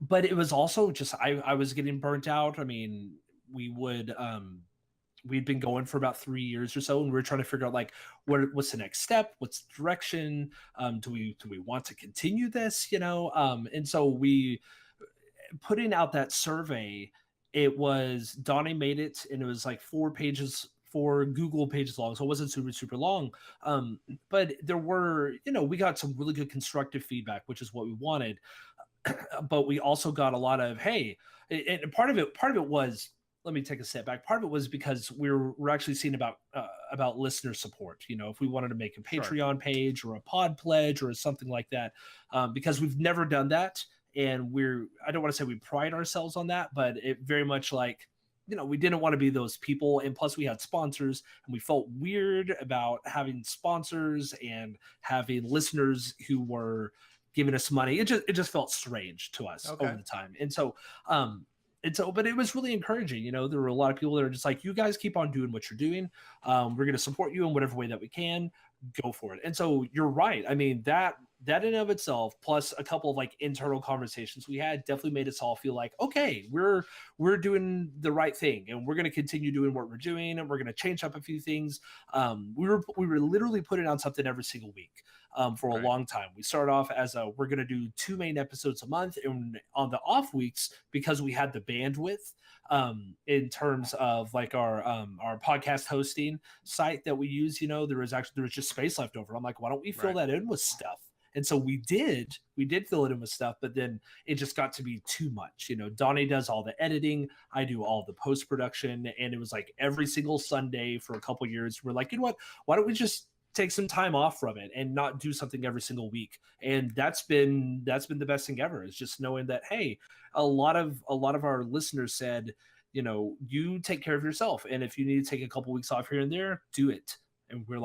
But it was also just I was getting burnt out. I mean, we'd been going for about 3 years or so, and we were trying to figure out what's the next step, what's the direction, do we want to continue this, and so we putting out that survey. It was Donnie made it, and it was 4 pages, 4 Google pages long, so it wasn't super long, but there were we got some really good constructive feedback, which is what we wanted. But we also got a lot of and part of it was, let me take a step back. Part of it was because we're actually seeing about listener support. If we wanted to make a Patreon page or a pod pledge or something like that, because we've never done that, and I don't want to say we pride ourselves on that, but it very much we didn't want to be those people, and plus we had sponsors, and we felt weird about having sponsors and having listeners who were giving us money. It just felt strange to us over the time, and so. But it was really encouraging. There were a lot of people that are just you guys keep on doing what you're doing. We're going to support you in whatever way that we can. Go for it. And so you're right. I mean, that in and of itself, plus a couple of internal conversations we had, definitely made us all feel okay, we're doing the right thing, and we're going to continue doing what we're doing, and we're going to change up a few things. We were literally putting out something every single week. For a long time. We started off as we're going to do 2 main episodes a month, and on the off weeks, because we had the bandwidth in terms of our podcast hosting site that we use, there was just space left over. I'm why don't we fill that in with stuff? And so we did fill it in with stuff, but then it just got to be too much. Donnie does all the editing, I do all the post-production, and it was every single Sunday for a couple years, we're you know what, why don't we just take some time off from it and not do something every single week? And that's been the best thing ever, is just knowing that, hey, a lot of our listeners said, you take care of yourself, and if you need to take a couple weeks off here and there, do it. And we're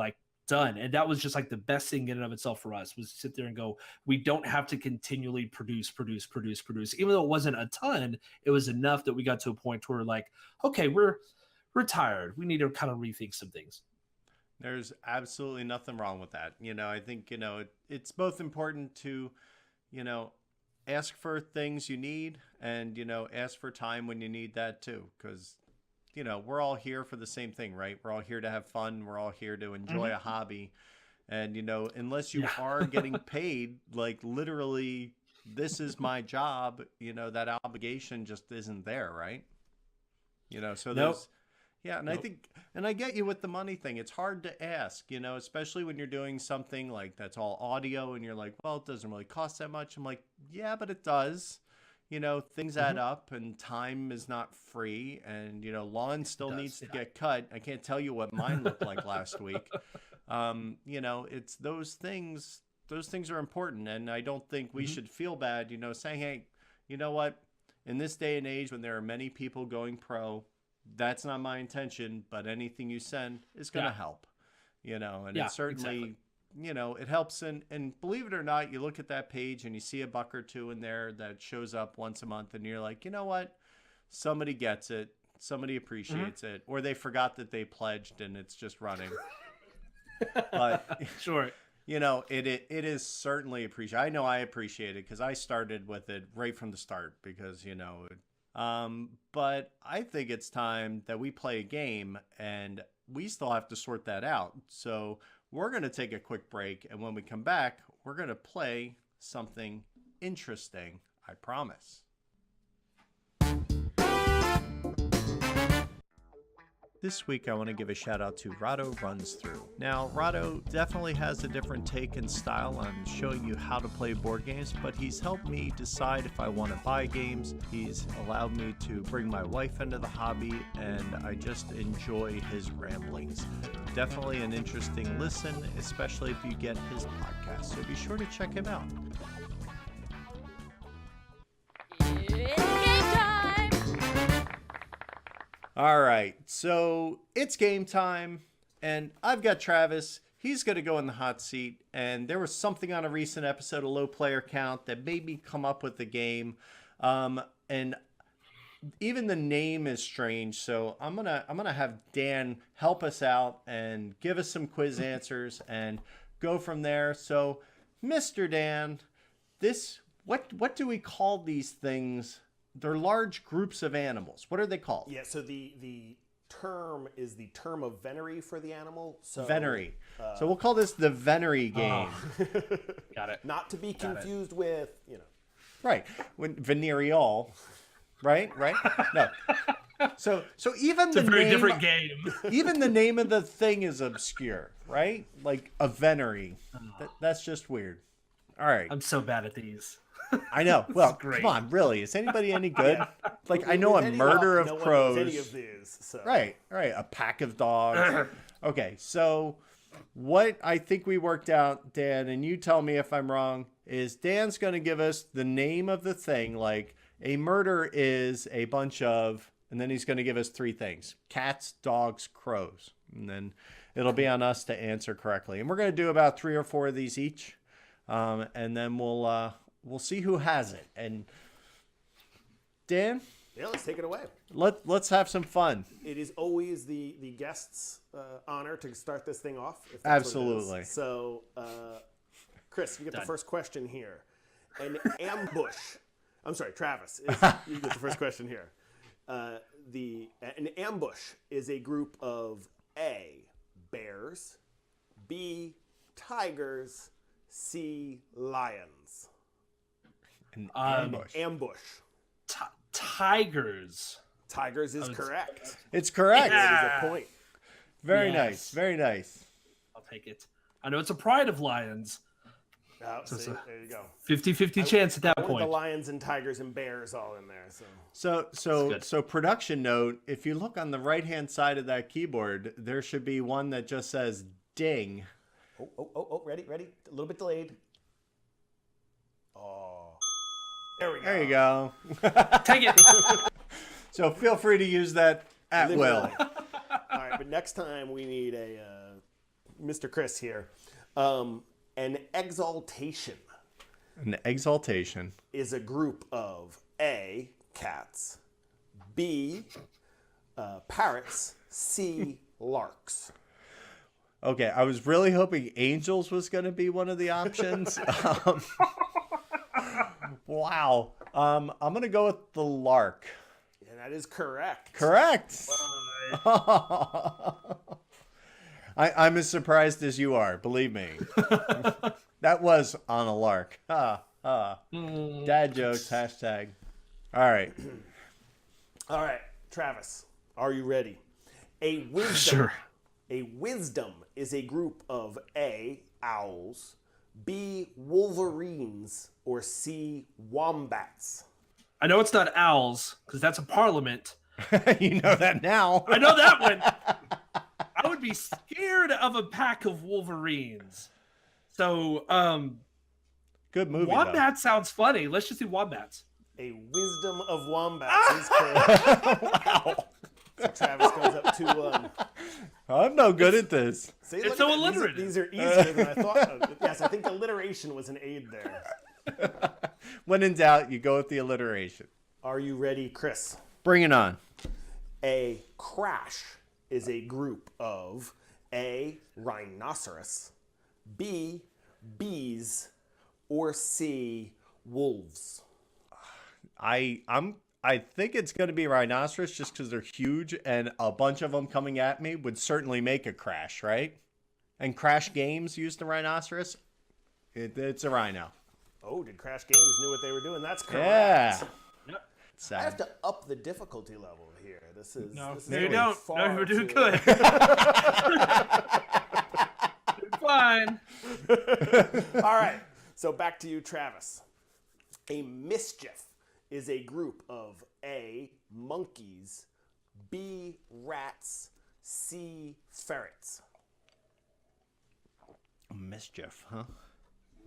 done. And that was just the best thing in and of itself for us, was to sit there and go, we don't have to continually produce. Even though it wasn't a ton, it was enough that we got to a point where okay, we're tired, we need to kind of rethink some things. There's absolutely nothing wrong with that. I think, it's both important to, ask for things you need, and, ask for time when you need that too. Because, we're all here for the same thing, right? We're all here to have fun. We're all here to enjoy a hobby. And, unless you are getting paid, literally, this is my job, that obligation just isn't there, right? So there's... Yeah, and I think, and I get you with the money thing. It's hard to ask, especially when you're doing something that's all audio, and you're well, it doesn't really cost that much. I'm yeah, but it does. Things add up, and time is not free, and lawn still needs to get cut. I can't tell you what mine looked like last week. It's those things. Those things are important, and I don't think we should feel bad, saying, hey, you know what? In this day and age, when there are many people going pro, that's not my intention, but anything you send is going to help, and it certainly, exactly. It helps. And believe it or not, you look at that page and you see a buck or two in there that shows up once a month and you're like, you know what? Somebody gets it. Somebody appreciates it, or they forgot that they pledged and it's just running. But sure. It is certainly appreciated. I know I appreciate it because I started with it right from the start because, but I think it's time that we play a game and we still have to sort that out. So we're going to take a quick break. And when we come back, we're going to play something interesting. I promise. This week, I want to give a shout out to Rado Runs Through. Now, Rado definitely has a different take and style on showing you how to play board games, but he's helped me decide if I want to buy games. He's allowed me to bring my wife into the hobby, and I just enjoy his ramblings. Definitely an interesting listen, especially if you get his podcast, so be sure to check him out. All right, so it's game time, and I've got Travis. He's going to go in the hot seat, and there was something on a recent episode of Low Player Count that made me come up with the game, and even the name is strange. So I'm gonna have Dan help us out and give us some quiz answers and go from there. So, Mr. Dan, what do we call these things? They're large groups of animals. What are they called? Yeah, so the term is the term of venery for the animal. So, venery. So we'll call this the venery game. Got it. Not to be confused with, Right. When venereal. Right? No. So even it's a very different game. Even the name of the thing is obscure, right? Like a venery. That's just weird. All right. I'm so bad at these. I know. Well, great. Come on, really? Is anybody any good? Like, I know a murder of crows. Any of these, so. Right. A pack of dogs. Okay, so what I think we worked out, Dan, and you tell me if I'm wrong, is Dan's going to give us the name of the thing. Like, a murder is a bunch of, and then he's going to give us three things: cats, dogs, crows. And then it'll be on us to answer correctly. And we're going to do about 3 or 4 of these each. And then we'll see who has it. And Dan? Yeah, let's take it away. Let's have some fun. It is always the guest's honor to start this thing off. If that's Absolutely. What it is. So, Chris, you get the first question here. An ambush. I'm sorry, Travis. You get the first question here. An ambush is a group of A, bears, B, tigers, C, lions. An ambush. Ambush. Tigers. Tigers is correct. It's correct. That is a point. Very Yes. nice. Very nice. I'll take it. I know it's a pride of lions. Oh, see, there you go. 50-50 chance at that I want point. the lions and tigers and bears all in there. So production note, if you look on the right-hand side of that keyboard, there should be one that just says ding. Oh, ready? A little bit delayed. Oh. There we go. There you go. Take it. So feel free to use that at will. All right, but next time we need a Mr. Chris here. An exaltation. An exaltation is a group of A, cats, B, parrots, C, larks. Okay, I was really hoping angels was going to be one of the options. Wow. I'm going to go with the lark. And that is correct. Correct. I'm as surprised as you are, believe me. That was on a lark. Dad jokes, hashtag. All right. All right, Travis, are you ready? A wisdom. Sure. A wisdom is a group of A, owls, B, wolverines, or C, wombats. I know it's not owls, because that's a parliament. You know that now. I know that one. I would be scared of a pack of wolverines. So, Good movie, wombat sounds funny. Let's just do wombats. A wisdom of wombats is correct. Wow. So Travis goes up 2-1. I'm no good at this. See, It's look so at that. alliterative. These are easier than I thought. Yes, I think alliteration was an aid there. When in doubt, you go with the alliteration. Are you ready, Chris? Bring it on. A crash is a group of A, rhinoceros, B, bees, or C, wolves. I think it's going to be rhinoceros just because they're huge, and a bunch of them coming at me would certainly make a crash, right? And Crash Games used the rhinoceros. It's a rhino. Oh, did Crash Games knew what they were doing? That's correct. Yeah. Yep. Sad. I have to up the difficulty level here. This is No, this is no, you going don't. far No, you're doing too- good. Fine. All right. So back to you, Travis. A mischief is a group of A, monkeys, B, rats, C, ferrets. Mischief, huh?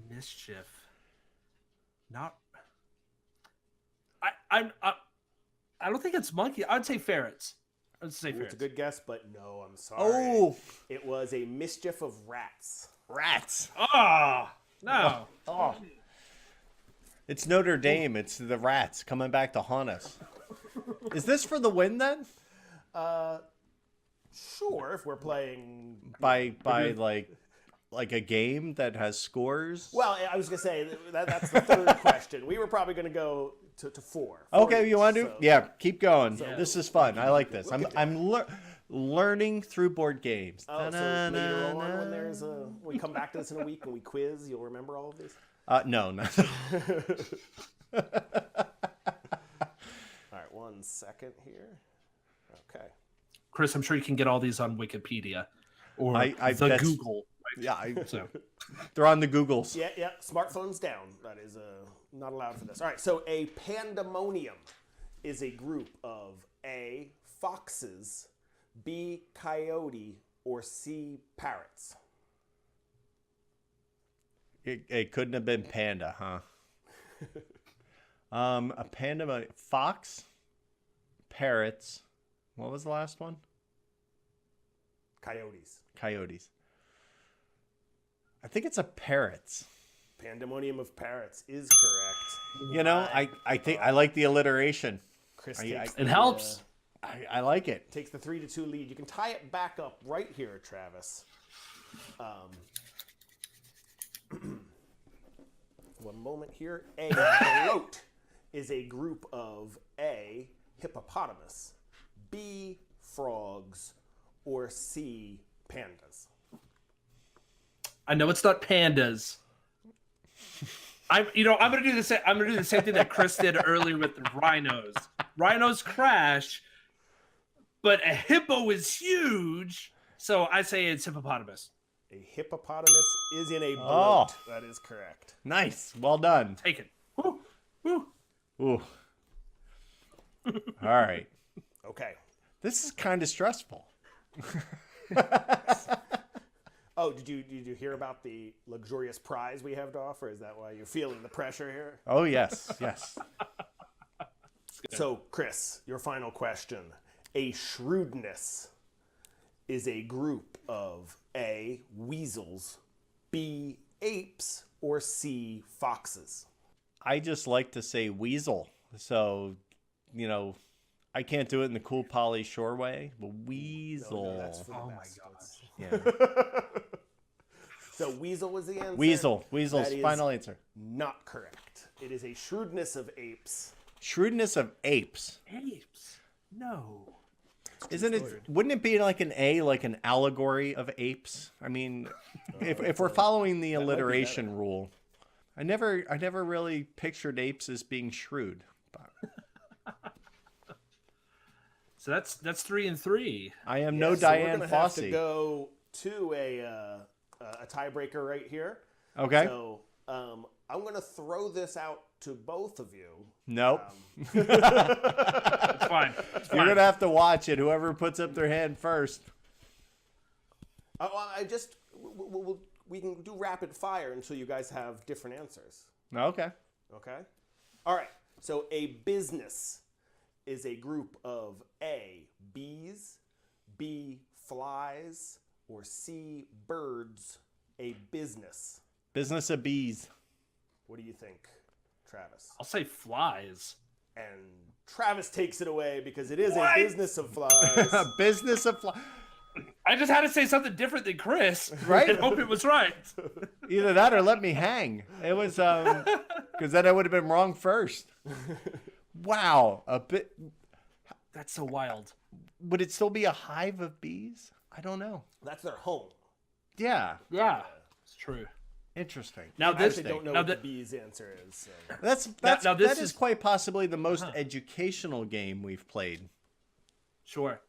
Mischief. Not. I don't think it's monkey. I'd say ferrets. I'd say Ooh, ferrets. it's a good guess, but no, I'm sorry. Oh, It was a mischief of rats. rats. Oh no. Oh. It's Notre Dame. It's the rats coming back to haunt us. Is this for the win then? Sure, if we're playing. By like a game that has scores? Well, I was gonna say that's the third question. We were probably gonna go to 4. Okay, you want to? So- Yeah, keep going. So- This is fun. I like this. Look at I'm learning through board games. Oh, so later on, when there's when we come back to this in a week and we quiz, you'll remember all of these. No. All right, 1 second here. Okay. Chris, I'm sure you can get all these on Wikipedia or I the that's- Google. Yeah, So they're on the Googles. Yeah. Smartphones down. That is not allowed for this. All right. So a pandemonium is a group of A, foxes, B, coyote, or C, parrots. It couldn't have been panda, huh? A panda, fox, parrots. What was the last one? Coyotes. Coyotes. I think it's a parrots. Pandemonium of parrots is correct. You know, I think I like the alliteration. Chris I- takes it the, helps. I like it. takes the 3-2 lead. You can tie it back up right here, Travis. One moment here. A bloat is a group of A, hippopotamus, B, frogs, or C, pandas. I know it's not pandas. I'm gonna do the same. I'm gonna do the same thing that Chris did earlier with the rhinos. Rhinos crash, but a hippo is huge, so I say it's hippopotamus. A hippopotamus is in a Oh. bloat. That is correct. Nice. Well done. Take it. Woo, woo. Ooh. All right. Okay. This is kind of stressful. Oh, did you hear about the luxurious prize we have to offer? Is that why you're feeling the pressure here? Oh, yes. Yes. So, Chris, your final question. A shrewdness is a group of A, weasels, B, apes, or C, foxes. I just like to say weasel. So, I can't do it in the cool Polly Shore way, but weasel. No, that's for the Oh my best. Yeah. So weasel was the answer? Weasel's That is final answer. not correct. It is a shrewdness of apes. Shrewdness of apes. Apes. No. Isn't it? Wouldn't it be like an A, like an allegory of apes? I mean, if we're following the alliteration rule, I never really pictured apes as being shrewd. But So that's 3-3. I am Yeah, no so Diane we're gonna have Fossey. to go to a tiebreaker right here. Okay. So I'm going to throw this out to both of you. Nope. It's fine. It's You're fine. gonna have to watch it. Whoever puts up their hand first. We can do rapid fire until you guys have different answers. Okay. Okay? All right. So a business is a group of A, bees, B, flies, or C, birds, a business? Business of bees. What do you think, Travis? I'll say flies. And Travis takes it away because it is What? a business of flies. A business of flies. I just had to say something different than Chris. Right? And hope it was right. Either that or let me hang. It was because then I would have been wrong first. Wow, a bit. That's so wild. Would it still be a hive of bees? I don't know. That's their home. Yeah, Yeah, it's true. interesting. Now I this actually don't know now what that- the bees answer is. So. That's now this that is is- quite possibly the most educational game we've played. Sure.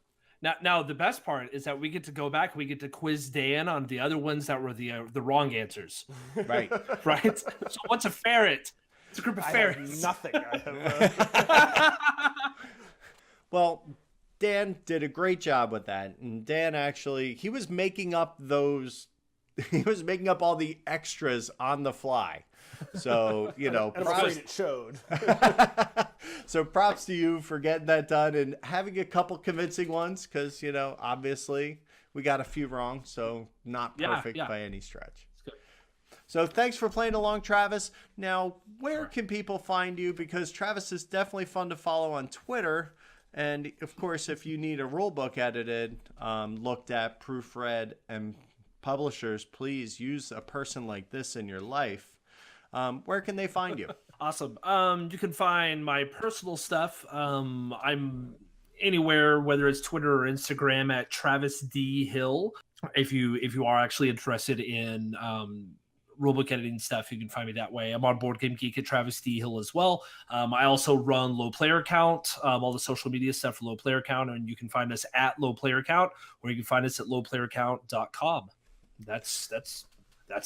Now the best part is that we get to go back. We get to quiz Dan on the other ones that were the wrong answers. Right. Right. So what's a ferret? It's a group of I ferrets. have nothing. I have, Well, Dan did a great job with that, and Dan actually he was making up those. He was making up all the extras on the fly. So and I'm afraid it showed. So props to you for getting that done and having a couple convincing ones because, obviously we got a few wrong. So not perfect by any stretch. So thanks for playing along, Travis. Now, where can people find you? Because Travis is definitely fun to follow on Twitter. And of course, if you need a rule book edited, looked at, proofread, and publishers, please use a person like this in your life. Where can they find you? Awesome. You can find my personal stuff. I'm anywhere, whether it's Twitter or Instagram, at Travis D Hill. If you are actually interested in rulebook editing stuff, you can find me that way. I'm on Board Game Geek at Travis D Hill as well. I also run Low Player Count, all the social media stuff for Low Player Count, and you can find us at Low Player Count, or you can find us at lowplayercount.com. That's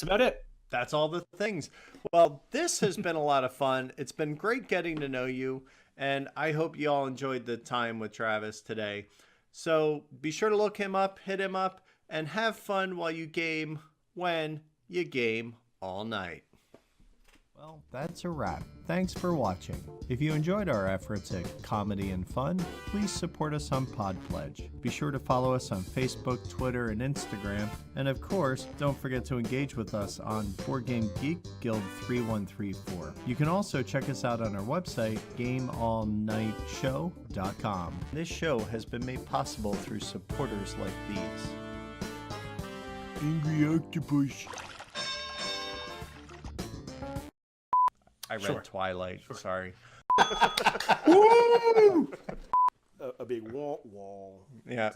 about it. That's all the things. Well, this has been a lot of fun. It's been great getting to know you, and I hope you all enjoyed the time with Travis today. So be sure to look him up, hit him up, and have fun while you game when you game all night. Well, that's a wrap. Thanks for watching. If you enjoyed our efforts at comedy and fun, please support us on Podpledge. Be sure to follow us on Facebook, Twitter, and Instagram. And of course, don't forget to engage with us on Board Game Geek Guild 3134. You can also check us out on our website, gameallnightshow.com. This show has been made possible through supporters like these. Angry Octopus. I read Twilight. Sure. Sorry. a big wall. Yeah.